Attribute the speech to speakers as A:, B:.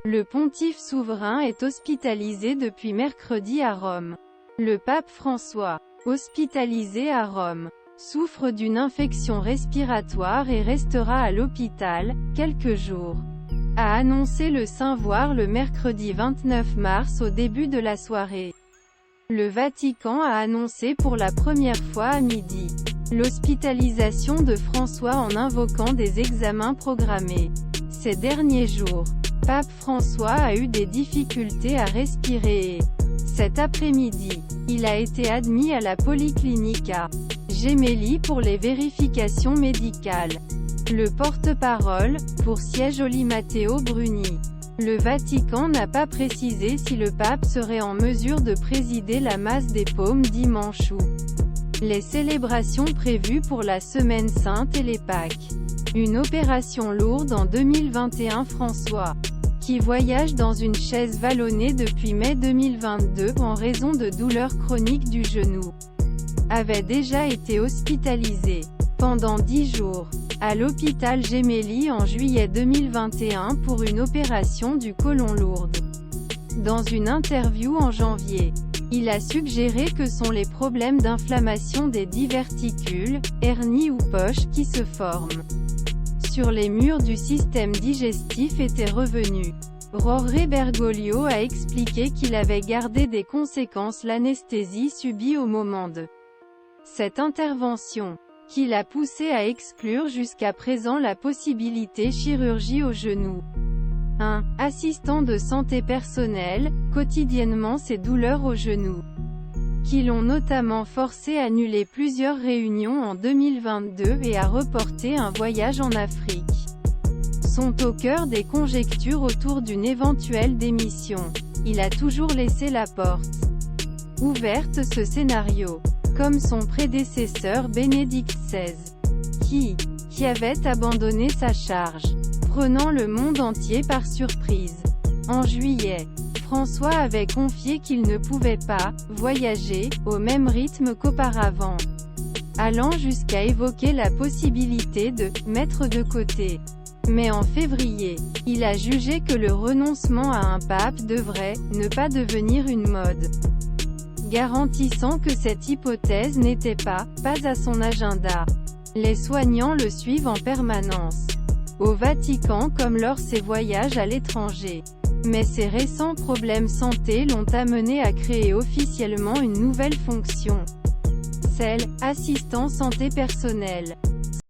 A: Le pontife souverain est hospitalisé depuis mercredi à Rome. Le pape François, hospitalisé à Rome, souffre d'une infection respiratoire et restera à l'hôpital quelques jours, a annoncé le Saint-Voir le mercredi 29 mars au début de la soirée. Le Vatican a annoncé pour la première fois à midi l'hospitalisation de François en invoquant des examens programmés. Ces derniers jours, Pape François a eu des difficultés à respirer et, cet après-midi, il a été admis à la Policlinique à Gemelli pour les vérifications médicales. Le porte-parole, pour Siège Matteo Bruni. Le Vatican n'a pas précisé si le pape serait en mesure de présider la Messe des Paumes dimanche ou les célébrations prévues pour la Semaine Sainte et les Pâques. Une opération lourde en 2021. François, qui voyage dans une chaise vallonnée depuis mai 2022 en raison de douleurs chroniques du genou, avait déjà été hospitalisé pendant 10 jours à l'hôpital Gemelli en juillet 2021 pour une opération du côlon lourde. Dans une interview en janvier, il a suggéré que sont les problèmes d'inflammation des diverticules, hernies ou poches qui se forment sur les murs du système digestif étaient revenus. Jorge Bergoglio a expliqué qu'il avait gardé des conséquences l'anesthésie subie au moment de cette intervention, qui l'a poussé à exclure jusqu'à présent la possibilité chirurgie au genou. Un assistant de santé personnel, quotidiennement ces douleurs au genou, qui l'ont notamment forcé à annuler plusieurs réunions en 2022 et à reporter un voyage en Afrique, sont au cœur des conjectures autour d'une éventuelle démission. Il a toujours laissé la porte ouverte ce scénario, comme son prédécesseur Bénédicte XVI, qui avait abandonné sa charge, prenant le monde entier par surprise. En juillet, François avait confié qu'il ne pouvait pas voyager au même rythme qu'auparavant, allant jusqu'à évoquer la possibilité de mettre de côté. Mais en février, il a jugé que le renoncement à un pape devrait ne pas devenir une mode, garantissant que cette hypothèse n'était pas à son agenda. Les soignants le suivent en permanence au Vatican comme lors ses voyages à l'étranger. Mais ses récents problèmes santé l'ont amené à créer officiellement une nouvelle fonction, celle assistant santé personnelle.